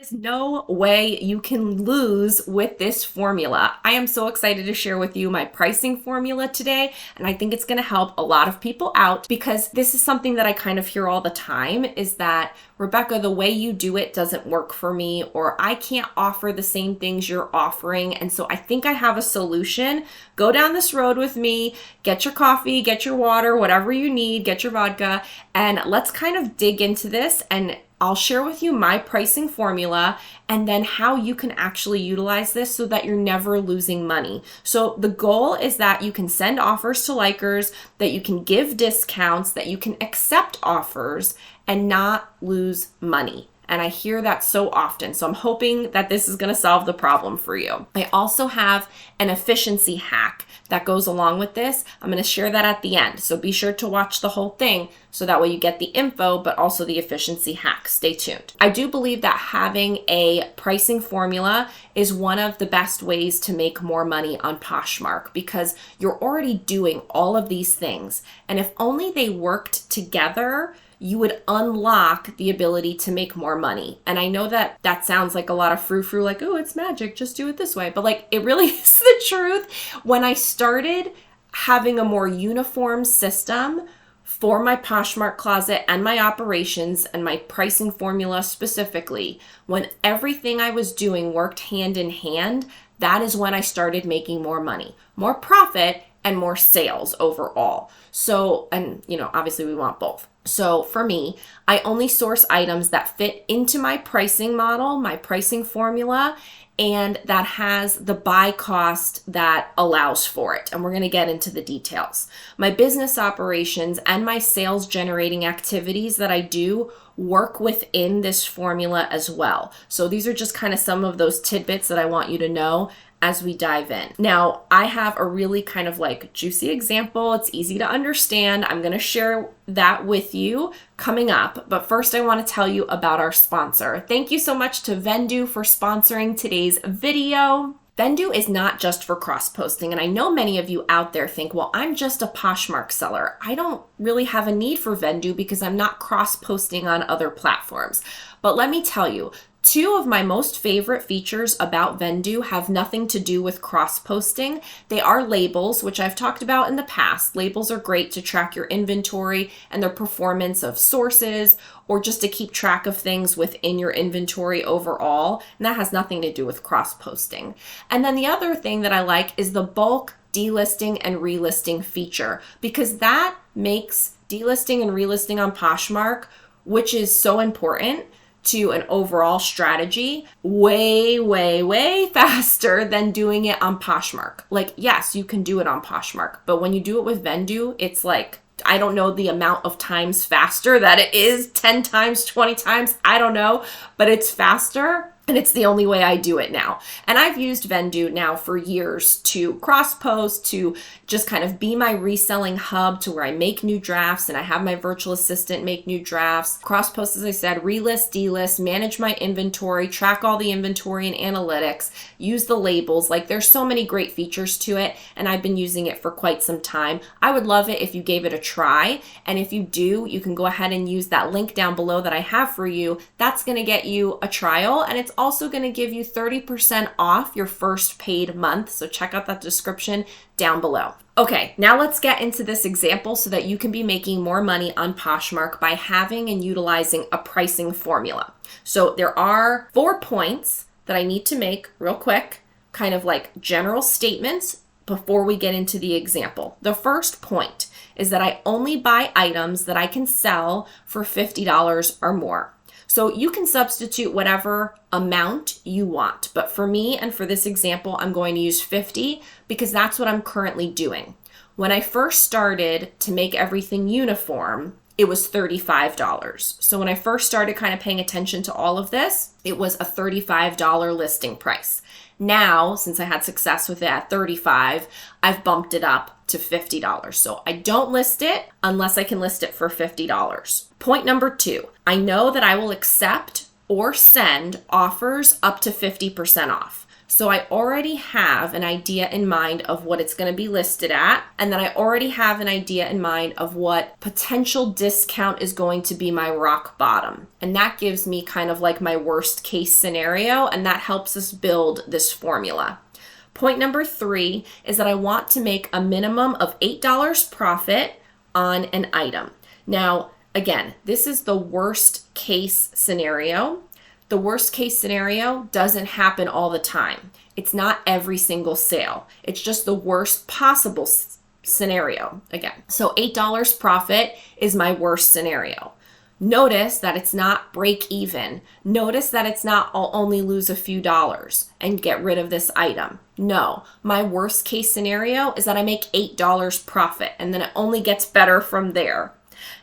Is no way you can lose with this formula. I am so excited to share with you my pricing formula today, and I think it's going to help a lot of people out because this is something that I kind of hear all the time is that, Rebecca, the way you do it doesn't work for me, or I can't offer the same things you're offering. And so I think I have a solution. Go down this road with me, get your coffee, get your water, whatever you need, get your vodka, and let's kind of dig into this, and I'll share with you my pricing formula and then how you can actually utilize this so that you're never losing money. So the goal is that you can send offers to likers, that you can give discounts, that you can accept offers and not lose money. And I hear that so often. So I'm hoping that this is going to solve the problem for you. I also have an efficiency hack that goes along with this. I'm going to share that at the end. So be sure to watch the whole thing so that way you get the info, but also the efficiency hack. Stay tuned. I do believe that having a pricing formula is one of the best ways to make more money on Poshmark because you're already doing all of these things. And if only they worked together, you would unlock the ability to make more money. And I know that that sounds like a lot of frou-frou, like, oh, it's magic, just do it this way. But like, it really is the truth. When I started having a more uniform system for my Poshmark closet and my operations and my pricing formula specifically, when everything I was doing worked hand in hand, that is when I started making more money, more profit, and more sales overall. So, and obviously we want both. So for me, I only source items that fit into my pricing model, my pricing formula, and that has the buy cost that allows for it. And we're going to get into the details. My business operations and my sales generating activities that I do work within this formula as well. So these are just kind of some of those tidbits that I want you to know as we dive in. Now, I have a really kind of like juicy example. It's easy to understand. I'm going to share that with you coming up. But first, I want to tell you about our sponsor. Thank you so much to Vendoo for sponsoring today's video. Vendoo is not just for cross-posting, and I know many of you out there think, well, I'm just a Poshmark seller. I don't really have a need for Vendoo because I'm not cross-posting on other platforms. But let me tell you, two of my most favorite features about Vendoo have nothing to do with cross-posting. They are labels, which I've talked about in the past. Labels are great to track your inventory and the performance of sources, or just to keep track of things within your inventory overall. And that has nothing to do with cross-posting. And then the other thing that I like is the bulk delisting and relisting feature, because that makes delisting and relisting on Poshmark, which is so important to an overall strategy, way faster than doing it on Poshmark. Like, yes, you can do it on Poshmark, but when you do it with Vendoo, it's like, I don't know the amount of times faster that it is, 10 times, 20 times, I don't know, but it's faster. And it's the only way I do it now. And I've used Vendoo now for years to cross-post, to just kind of be my reselling hub to where I make new drafts and I have my virtual assistant make new drafts. Cross-post, as I said, relist, delist, manage my inventory, track all the inventory and analytics, use the labels. Like, there's so many great features to it, and I've been using it for quite some time. I would love it if you gave it a try. And if you do, you can go ahead and use that link down below that I have for you. That's going to get you a trial, and it's also going to give you 30% off your first paid month. So check out that description down below. Okay, now let's get into this example so that you can be making more money on Poshmark by having and utilizing a pricing formula. So there are 4 points that I need to make real quick, kind of like general statements before we get into the example. The first point is that I only buy items that I can sell for $50 or more. So you can substitute whatever amount you want. But for me and for this example, I'm going to use 50 because that's what I'm currently doing. When I first started to make everything uniform, it was $35. So when I first started kind of paying attention to all of this, it was a $35 listing price. Now, since I had success with it at $35, I've bumped it up to $50. So I don't list it unless I can list it for $50. Point number 2, I know that I will accept or send offers up to 50% off. So I already have an idea in mind of what it's going to be listed at. And then I already have an idea in mind of what potential discount is going to be my rock bottom. And that gives me kind of like my worst case scenario. And that helps us build this formula. Point number 3 is that I want to make a minimum of $8 profit on an item. Now, again, this is the worst case scenario. The worst case scenario doesn't happen all the time. It's not every single sale. It's just the worst possible scenario again. So $8 profit is my worst scenario. Notice that it's not break even. Notice that it's not I'll only lose a few dollars and get rid of this item. No, my worst case scenario is that I make $8 profit and then it only gets better from there.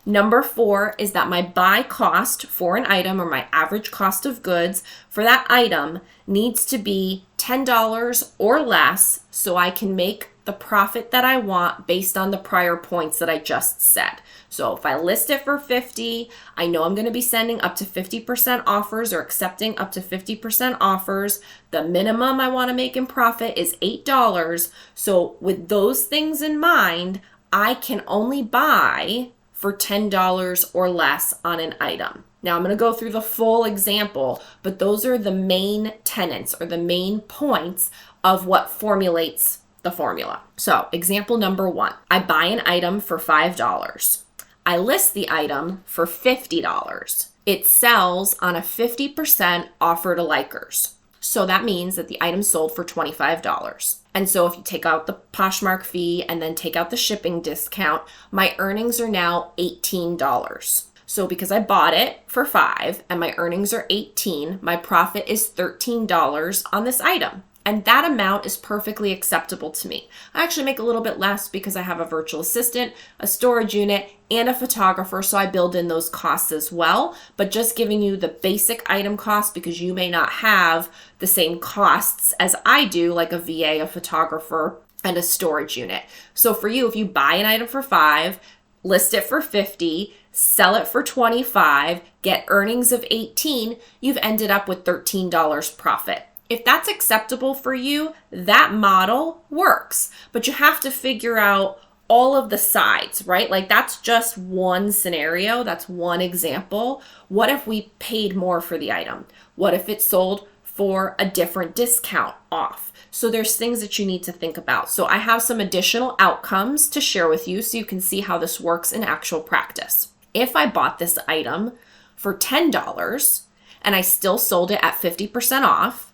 Number 4 is that my buy cost for an item, or my average cost of goods for that item, needs to be $10 or less so I can make the profit that I want based on the prior points that I just said. So if I list it for $50, I know I'm going to be sending up to 50% offers or accepting up to 50% offers. The minimum I want to make in profit is $8. So with those things in mind, I can only buy for $10 or less on an item. Now I'm going to go through the full example, but those are the main tenets or the main points of what formulates the formula. So example number 1, I buy an item for $5. I list the item for $50. It sells on a 50% offer to likers. So that means that the item sold for $25. And so if you take out the Poshmark fee and then take out the shipping discount, my earnings are now $18. So because I bought it for $5 and my earnings are $18, my profit is $13 on this item. And that amount is perfectly acceptable to me. I actually make a little bit less because I have a virtual assistant, a storage unit, and a photographer, so I build in those costs as well. But just giving you the basic item cost because you may not have the same costs as I do, like a VA, a photographer, and a storage unit. So for you, if you buy an item for $5, list it for $50, sell it for $25, get earnings of $18, you've ended up with $13 profit. If that's acceptable for you, that model works, but you have to figure out all of the sides, right? Like that's just one scenario. That's one example. What if we paid more for the item? What if it sold for a different discount off? So there's things that you need to think about. So I have some additional outcomes to share with you so you can see how this works in actual practice. If I bought this item for $10 and I still sold it at 50% off,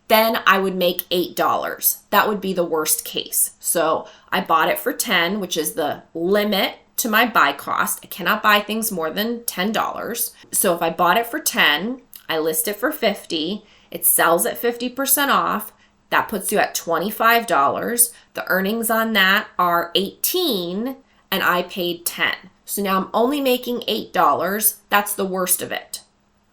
then I would make $8. That would be the worst case. So I bought it for $10, which is the limit to my buy cost. I cannot buy things more than $10. So if I bought it for $10, I list it for $50, it sells at 50% off, that puts you at $25. The earnings on that are $18 and I paid $10. So now I'm only making $8. That's the worst of it.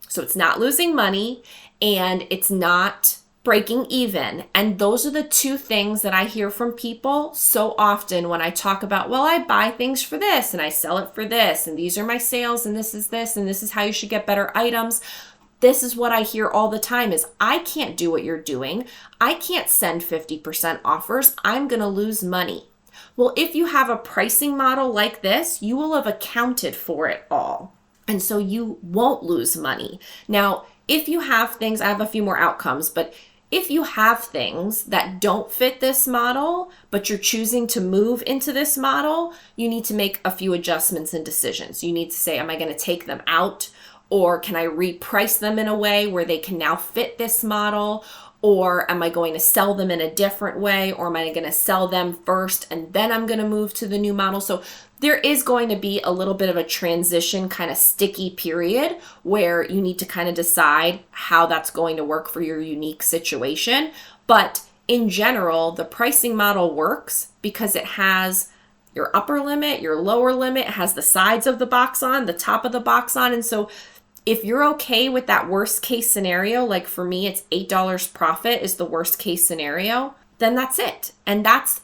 So it's not losing money and it's not breaking even. And those are the two things that I hear from people so often when I talk about, well, I buy things for this and I sell it for this, and these are my sales, and this is how you should get better items. This is what I hear all the time is, I can't do what you're doing. I can't send 50% offers. I'm going to lose money. Well, if you have a pricing model like this, you will have accounted for it all. And so you won't lose money. Now, if you have things, I have a few more outcomes, but if you have things that don't fit this model, but you're choosing to move into this model, you need to make a few adjustments and decisions. You need to say, am I going to take them out? Or can I reprice them in a way where they can now fit this model? Or am I going to sell them in a different way? Or am I going to sell them first and then I'm going to move to the new model? So there is going to be a little bit of a transition kind of sticky period where you need to kind of decide how that's going to work for your unique situation. But in general, the pricing model works because it has your upper limit, your lower limit, it has the sides of the box on, the top of the box on. And so if you're okay with that worst case scenario, like for me, it's $8 profit is the worst case scenario, then that's it. And that's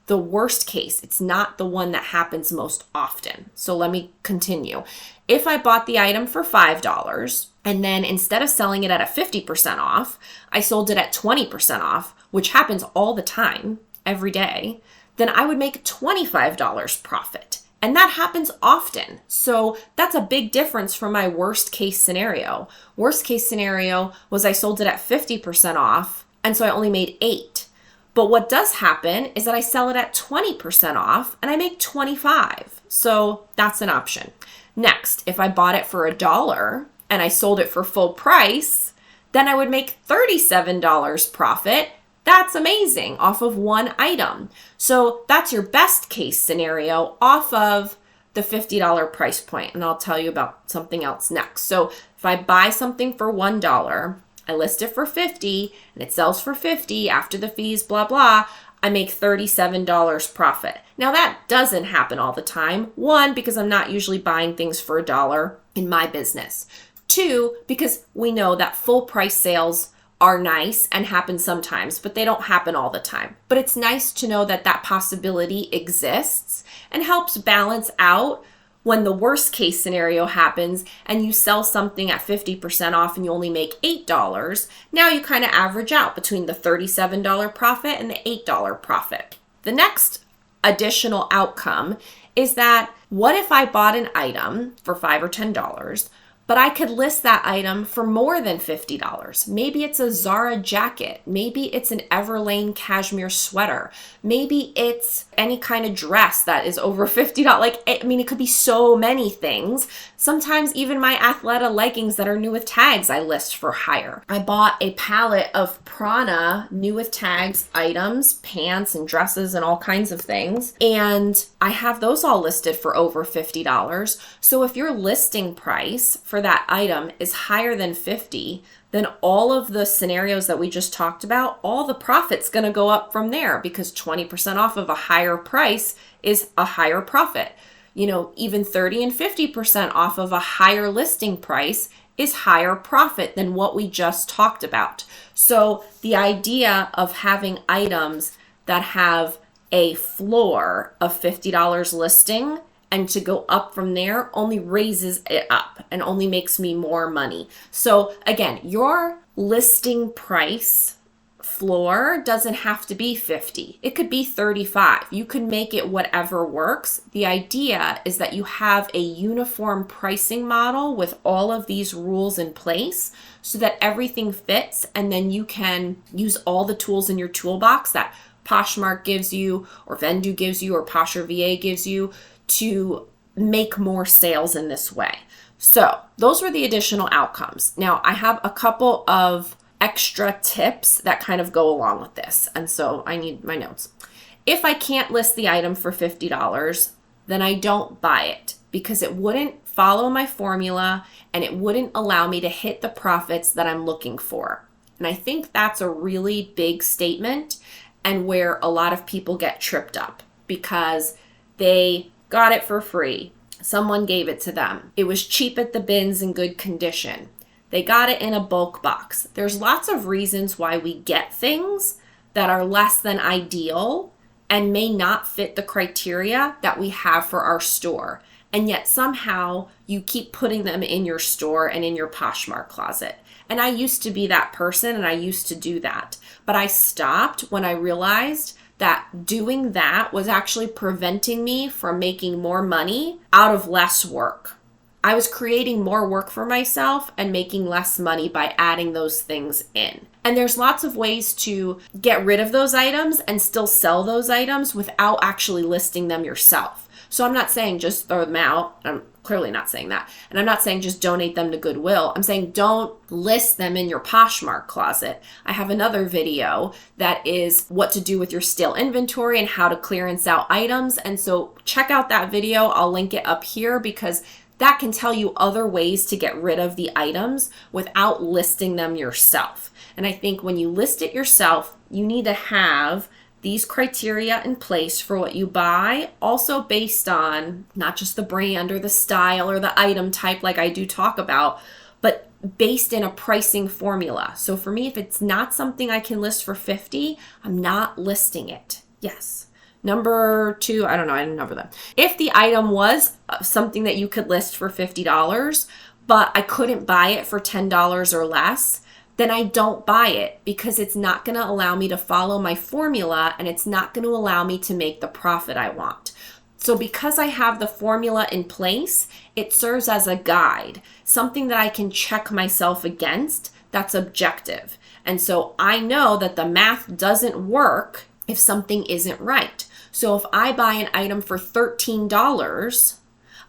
the worst case. It's not the one that happens most often. So let me continue. If I bought the item for $5 And then instead of selling it at a 50% off, I sold it at 20% off, which happens all the time, every day, then I would make $25 profit. And that happens often. So that's a big difference from my worst case scenario. Worst case scenario was I sold it at 50% off, and so I only made $8. But what does happen is that I sell it at 20% off and I make $25. So that's an option. Next, if I bought it for $1 and I sold it for full price, then I would make $37 profit. That's amazing off of one item. So that's your best case scenario off of the $50 price point. And I'll tell you about something else next. So if I buy something for $1, I list it for $50 and it sells for $50 after the fees, blah, blah, I make $37 profit. Now that doesn't happen all the time. One, because I'm not usually buying things for $1 in my business. Two, because we know that full price sales are nice and happen sometimes, but they don't happen all the time. But it's nice to know that that possibility exists and helps balance out when the worst case scenario happens and you sell something at 50% off and you only make $8. Now you kind of average out between the $37 profit and the $8 profit. The next additional outcome is that what if I bought an item for $5 or $10, but I could list that item for more than $50. Maybe it's a Zara jacket. Maybe it's an Everlane cashmere sweater. Maybe it's any kind of dress that is over $50. It could be so many things. Sometimes even my Athleta leggings that are new with tags, I list for higher. I bought a palette of Prana new with tags items, pants and dresses and all kinds of things. And I have those all listed for over $50. So if your listing price for that item is higher than 50, then all of the scenarios that we just talked about, all the profit's going to go up from there because 20% off of a higher price is a higher profit. Even 30 and 50% off of a higher listing price is higher profit than what we just talked about. So the idea of having items that have a floor of $50 listing and to go up from there only raises it up and only makes me more money. So again, your listing price floor doesn't have to be 50. It could be 35. You can make it whatever works. The idea is that you have a uniform pricing model with all of these rules in place so that everything fits, and then you can use all the tools in your toolbox that Poshmark gives you or Vendu gives you or Posher VA gives you to make more sales in this way. So those were the additional outcomes. Now I have a couple of extra tips that kind of go along with this. And so I need my notes. If I can't list the item for $50, then I don't buy it because it wouldn't follow my formula and it wouldn't allow me to hit the profits that I'm looking for. And I think that's a really big statement and where a lot of people get tripped up because they got it for free. Someone gave it to them. It was cheap at the bins in good condition. They got it in a bulk box. There's lots of reasons why we get things that are less than ideal and may not fit the criteria that we have for our store. And yet somehow you keep putting them in your store and in your Poshmark closet. And I used to be that person and I used to do that. But I stopped when I realized that doing that was actually preventing me from making more money out of less work. I was creating more work for myself and making less money by adding those things in. And there's lots of ways to get rid of those items and still sell those items without actually listing them yourself. So I'm not saying just throw them out. I'm clearly not saying that. And I'm not saying just donate them to Goodwill. I'm saying don't list them in your Poshmark closet. I have another video that is what to do with your stale inventory and how to clearance out items. And so check out that video. I'll link it up here because that can tell you other ways to get rid of the items without listing them yourself. And I think when you list it yourself, you need to have these criteria in place for what you buy, also based on not just the brand or the style or the item type like I do talk about, but based in a pricing formula. So for me, if it's not something I can list for $50, I'm not listing it. Yes. Number two, I don't know, I didn't number them. If the item was something that you could list for $50, but I couldn't buy it for $10 or less, then I don't buy it because it's not going to allow me to follow my formula and it's not going to allow me to make the profit I want. So because I have the formula in place, it serves as a guide, something that I can check myself against that's objective. And so I know that the math doesn't work if something isn't right. So if I buy an item for $13,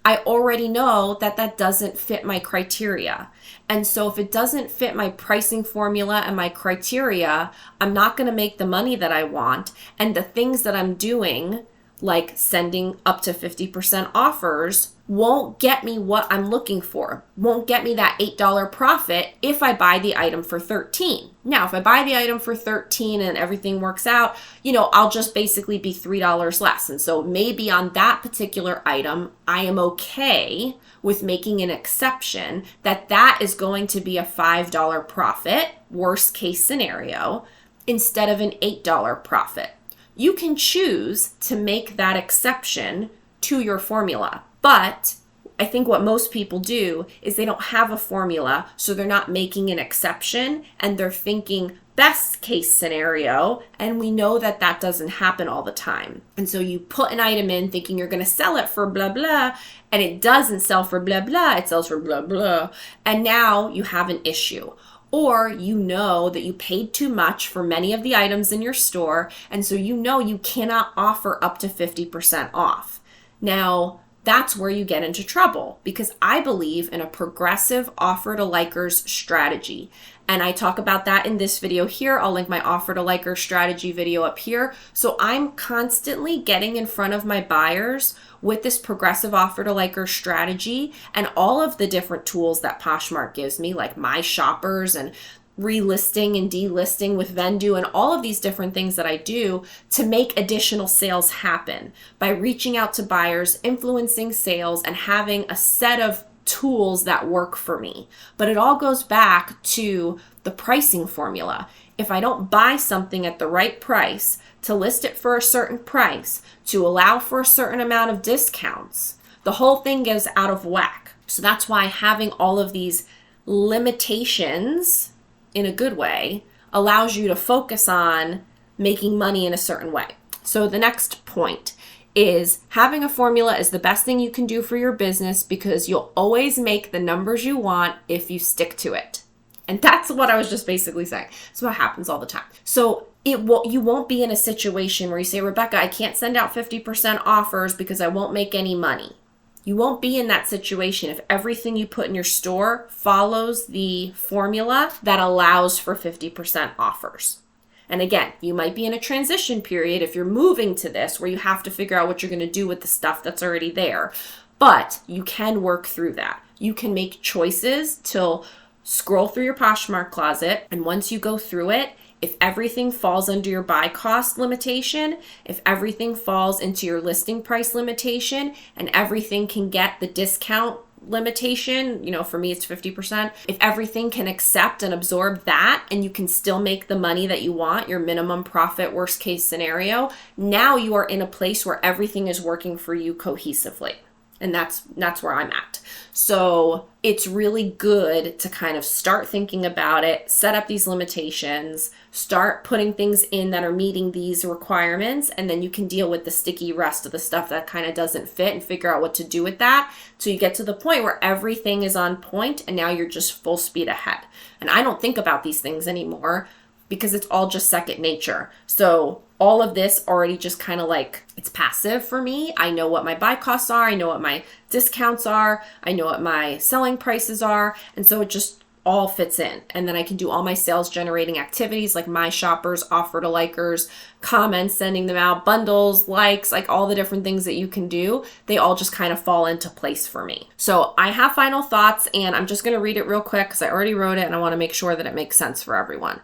I already know that that doesn't fit my criteria. And so if it doesn't fit my pricing formula and my criteria, I'm not going to make the money that I want. And the things that I'm doing, like sending up to 50% offers, won't get me what I'm looking for, won't get me that $8 profit if I buy the item for $13. Now, if I buy the item for $13 and everything works out, I'll just basically be $3 less. And so maybe on that particular item, I am okay with making an exception that is going to be a $5 profit, worst case scenario, instead of an $8 profit. You can choose to make that exception to your formula. But I think what most people do is they don't have a formula, so they're not making an exception and they're thinking best case scenario. And we know that that doesn't happen all the time. And so you put an item in thinking you're going to sell it for blah, blah, and it doesn't sell for blah, blah, it sells for blah, blah. And now you have an issue. Or you know that you paid too much for many of the items in your store, and so you cannot offer up to 50% off. Now, that's where you get into trouble because I believe in a progressive offer to likers strategy. And I talk about that in this video here. I'll link my offer to likers strategy video up here. So I'm constantly getting in front of my buyers with this progressive offer to likers strategy and all of the different tools that Poshmark gives me, like my shoppers and relisting and delisting with Vendu and all of these different things that I do to make additional sales happen by reaching out to buyers, influencing sales, and having a set of tools that work for me. But it all goes back to the pricing formula. If I don't buy something at the right price, to list it for a certain price, to allow for a certain amount of discounts, the whole thing goes out of whack. So that's why having all of these limitations in a good way allows you to focus on making money in a certain way. So the next point is having a formula is the best thing you can do for your business because you'll always make the numbers you want if you stick to it. And that's what I was just basically saying. It's what happens all the time. So you won't be in a situation where you say, Rebecca, I can't send out 50% offers because I won't make any money. You won't be in that situation if everything you put in your store follows the formula that allows for 50% offers. And again, you might be in a transition period if you're moving to this where you have to figure out what you're going to do with the stuff that's already there. But you can work through that. You can make choices to scroll through your Poshmark closet, and once you go through it, if everything falls under your buy cost limitation, if everything falls into your listing price limitation, and everything can get the discount limitation, for me it's 50%, if everything can accept and absorb that and you can still make the money that you want, your minimum profit worst case scenario, now you are in a place where everything is working for you cohesively. And that's where I'm at. So it's really good to kind of start thinking about it, set up these limitations, start putting things in that are meeting these requirements, and then you can deal with the sticky rest of the stuff that kind of doesn't fit and figure out what to do with that. So you get to the point where everything is on point and now you're just full speed ahead. And I don't think about these things anymore because it's all just second nature. So all of this already just kind of like, it's passive for me. I know what my buy costs are. I know what my discounts are. I know what my selling prices are. And so it just all fits in. And then I can do all my sales generating activities like my shoppers, offer to likers, comments, sending them out, bundles, likes, like all the different things that you can do. They all just kind of fall into place for me. So I have final thoughts and I'm just going to read it real quick because I already wrote it and I want to make sure that it makes sense for everyone.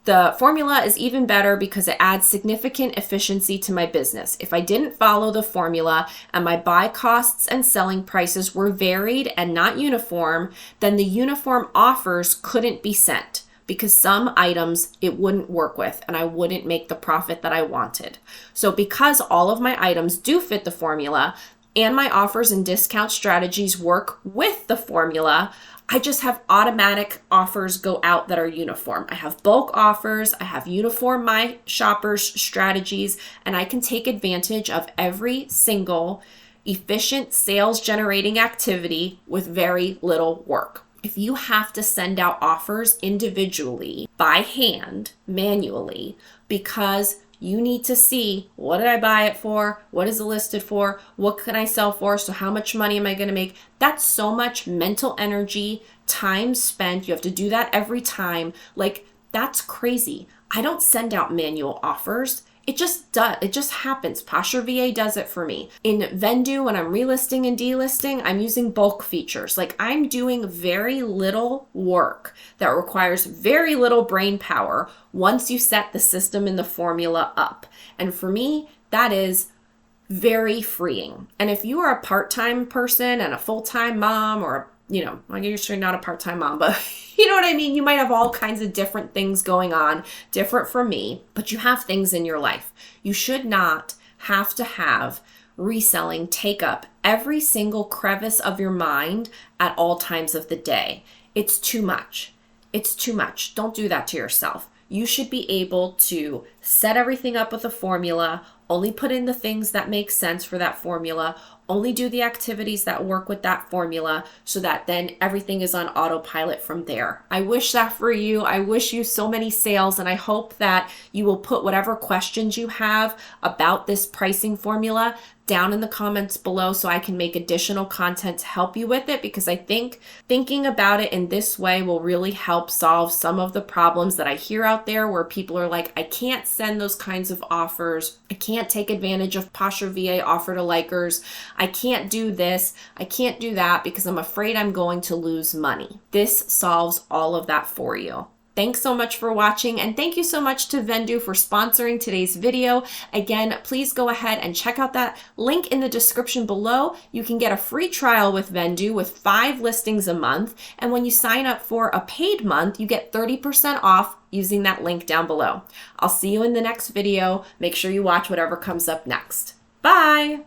The formula is even better because it adds significant efficiency to my business. If I didn't follow the formula and my buy costs and selling prices were varied and not uniform, then the uniform offers couldn't be sent because some items it wouldn't work with and I wouldn't make the profit that I wanted. So because all of my items do fit the formula and my offers and discount strategies work with the formula, I just have automatic offers go out that are uniform. I have bulk offers, I have uniform my shoppers strategies, and I can take advantage of every single efficient sales generating activity with very little work. If you have to send out offers individually, by hand, manually, because you need to see, what did I buy it for? What is it listed for? What can I sell for? So how much money am I going to make? That's so much mental energy, time spent. You have to do that every time. Like, that's crazy. I don't send out manual offers. It just does. It just happens. Posture VA does it for me. In Vendoo, when I'm relisting and delisting, I'm using bulk features. Like, I'm doing very little work that requires very little brain power once you set the system and the formula up. And for me, that is very freeing. And if you are a part-time person and a full-time mom, or I'm usually not a part-time mom, but you know what I mean? You might have all kinds of different things going on, different from me, but you have things in your life. You should not have to have reselling take up every single crevice of your mind at all times of the day. It's too much. It's too much. Don't do that to yourself. You should be able to set everything up with a formula, only put in the things that make sense for that formula, only do the activities that work with that formula, so that then everything is on autopilot from there. I wish that for you. I wish you so many sales, and I hope that you will put whatever questions you have about this pricing formula down in the comments below so I can make additional content to help you with it, because I think thinking about it in this way will really help solve some of the problems that I hear out there where people are like, I can't send those kinds of offers. I can't take advantage of Posture VA offer to likers. I can't do this. I can't do that because I'm afraid I'm going to lose money. This solves all of that for you. Thanks so much for watching, and thank you so much to Vendoo for sponsoring today's video. Again, please go ahead and check out that link in the description below. You can get a free trial with Vendoo with 5 listings a month, and when you sign up for a paid month, you get 30% off using that link down below. I'll see you in the next video. Make sure you watch whatever comes up next. Bye!